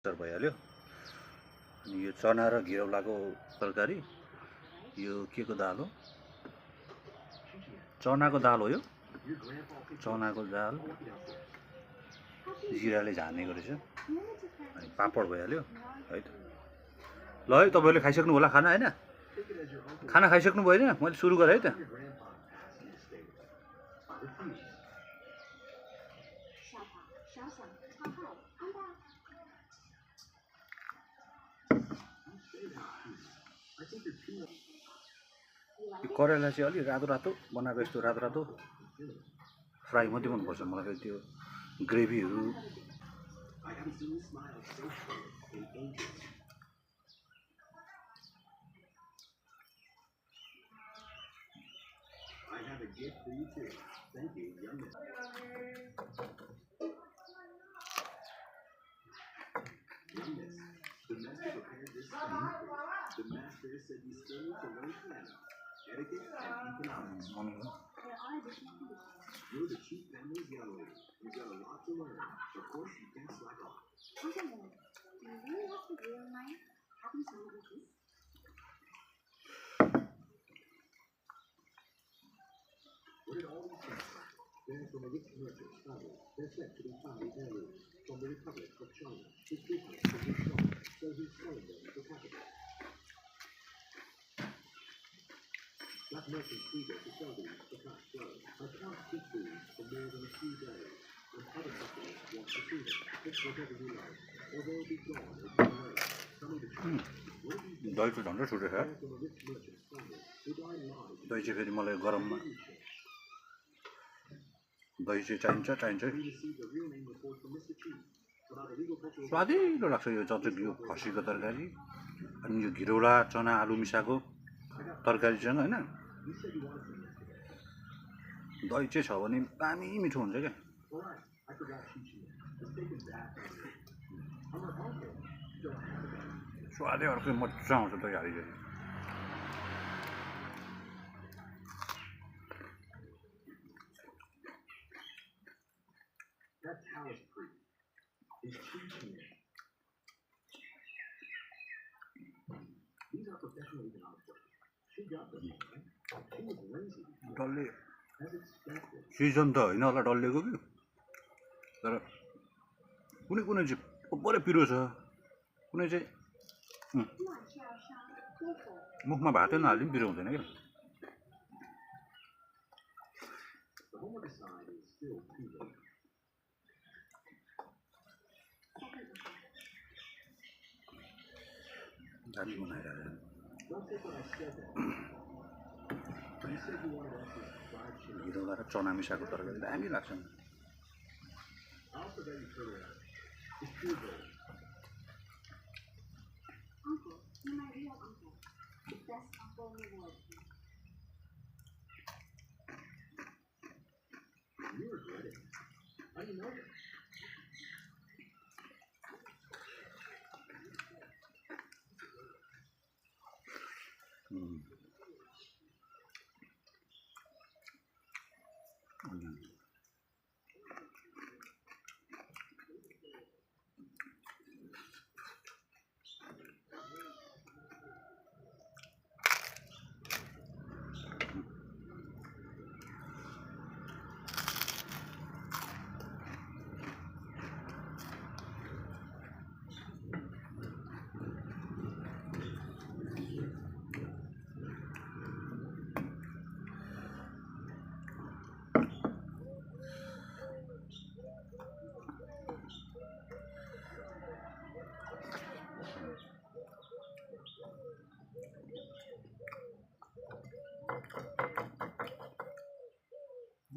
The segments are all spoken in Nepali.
भइहाल्यो। अनि यो चना र घिरौलाको तरकारी, यो के को दाल हो? चनाको दाल हो यो। चनाको दाल जिराले झानेको रहेछ। अनि पापड भइहाल्यो है त। ल है, तपाईँहरूले खाइसक्नु होला खाना होइन? खाना खाइसक्नु भयो होइन? मैले सुरु गरेँ है त। यो करेला चाहिँ अलि रातो रातो बनाएको, यस्तो रातो रातो फ्राई मात्रै मनपर्छ मलाई। त्यो ग्रेभीहरू दही चाहिँ झन्डै छुटेछ। दही चाहिँ फेरि मलाई गरममा दही चाहिँ चाहिन्छ। स्वादिलो लाग्छ यो यो खसीको तरकारी। अनि यो घिरौला चना आलु मिसाएको तरकारीसँग होइन, दही चाहिँ छ भने दामी मिठो हुन्छ क्या। स्वादै अर्कै मजा आउँछ दही हालिसक्यो। डल्ले सिजन त होइन होला डल्लेको कि, तर कुनै कुनै चाहिँ ओभरै पिरो छ, कुनै चाहिँ मुखमा भातै नहाल्दा पनि पिरो हुँदैन क्या। दामी बनाइरहेको घिरौला र चना मिसाएको तरकारी दामी लाग्छ।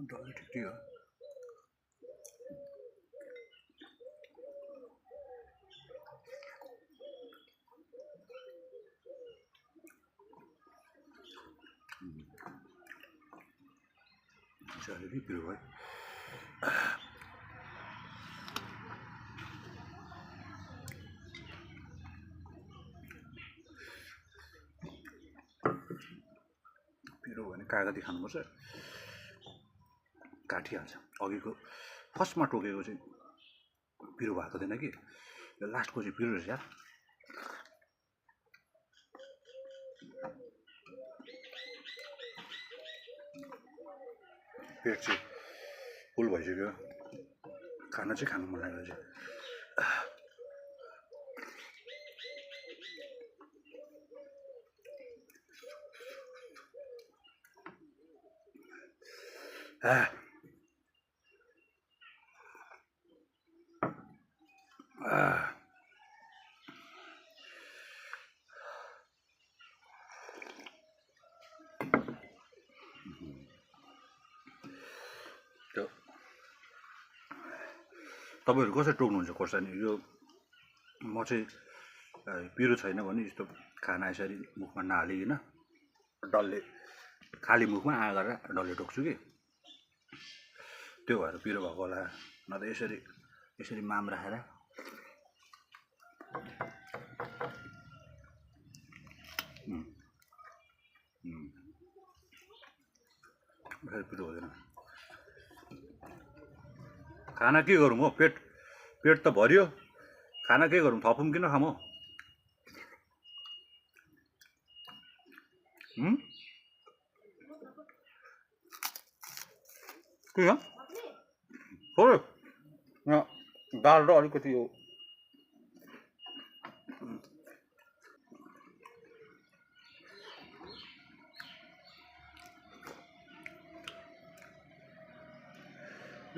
डल्लै ठिकै हो। अलिअलि पिरो भयो। पिरो भने कागती खानुपर्छ, काटिहाल्छ। अघिको फर्स्टमा टोकेको चाहिँ पिरो भएको थिएन कि, लास्टको चाहिँ पिरो रहेछ यार। पेट चाहिँ फुल भइसक्यो, खाना चाहिँ खानु मन लागेको चाहिँ। त्यो तपाईँहरू कसरी टोक्नुहुन्छ खोर्सानी? यो म चाहिँ पिरो छैन भने यस्तो खाना यसरी मुखमा नहालिकन डल्ले खाली मुखमा आ गरेर डल्ले टोक्छु कि, त्यो भएर पिरो भएको होला। न त यसरी माम राखेर पिरो हुँदैन। खाना के गरौँ हो, पेट त भरियो, खाना के गरौँ, थपौँ कि नखाऊँ हो? के हो खोइ यहाँ दाल र अलिकति यो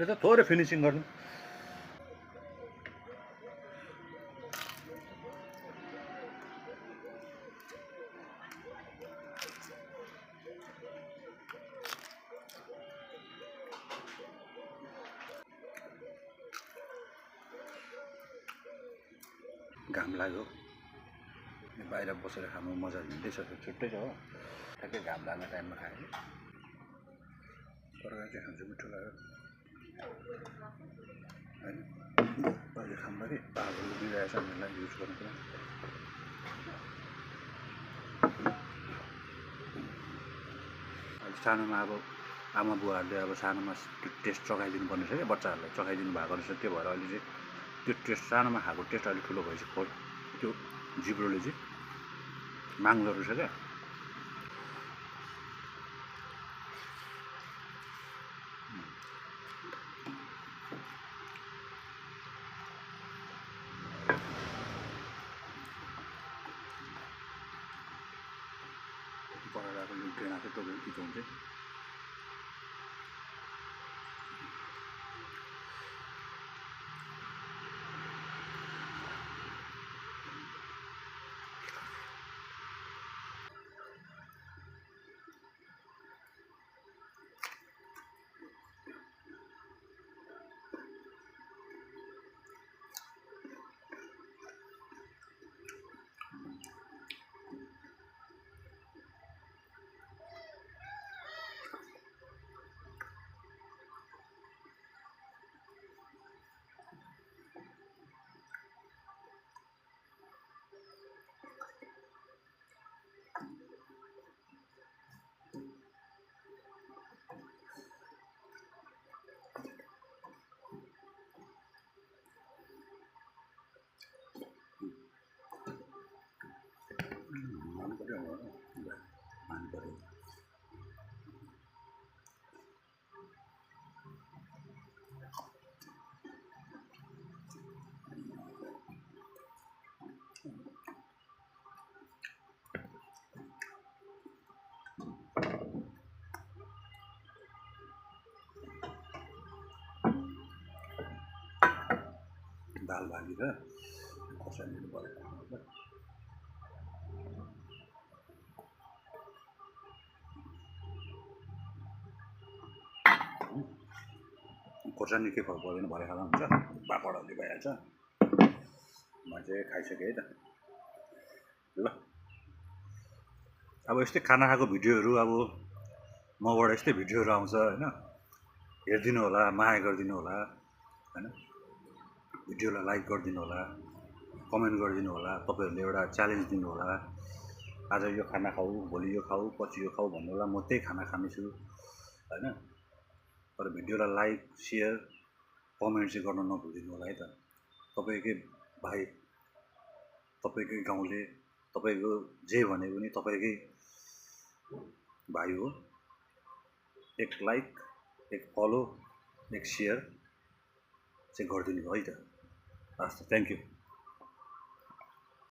त थोरै फिनिसिङ गर्नु। घाम लाग्यो, बाहिर बसेर खानु मजा भिन्दै छ, छुट्टै छ हो। ठ्याक्कै घाम लाग्ने टाइममा खाएँ कि तरकारी चाहिँ खान्छु, मिठो लाग्यो होइन। अहिले खाँदाखेरि बाबुले दिइरहेछ हामीलाई युज गर्नु कुरा। अहिले सानोमा अब आमा बुवाहरूले अब सानोमा त्यो टेस्ट चखाइदिनु पर्ने रहेछ क्या, बच्चाहरूलाई चखाइदिनु भएको रहेछ। त्यो भएर अहिले चाहिँ त्यो टेस्ट सानोमा खाएको टेस्ट अलिक ठुलो भइसक्यो, त्यो जिब्रोले चाहिँ माग्दो रहेछ क्या। परालाको यो डेँडा चाहिँ टोकेर चिचाउँछ। दाल भाजी र खोर्सानीहरू परेको खोर्सानी के फरक पर्दैन, भरे खाँदा हुन्छ, पापड अलि भइहाल्छ। म चाहिँ खाइसकेँ है त। ल अब यस्तै खाना खाएको भिडियोहरू अब मबाट यस्तै भिडियोहरू आउँछ होइन, हेरिदिनु होला, माया गरिदिनु होला होइन। भिडियोलाई लाइक गरिदिनु होला, कमेन्ट गरिदिनु होला, तपाईँहरूले एउटा च्यालेन्ज दिनु होला, आज यो खाना खाऊ, भोलि यो खाऊ, पछि यो खाऊ भन्नु होला, म त्यही खाना खानेछु होइन। तर भिडियोलाई लाइक, सेयर, कमेन्ट चाहिँ गर्न नभुलिदिनु होला है त। तपाईँकै भाइ, तपाईँकै गाउँले, तपाईँको जे भने पनि तपाईँकै भाइ हो। एक लाइक, एक फलो, एक सेयर चाहिँ गरिदिनु है त। हस् त, थ्याङ्क यू।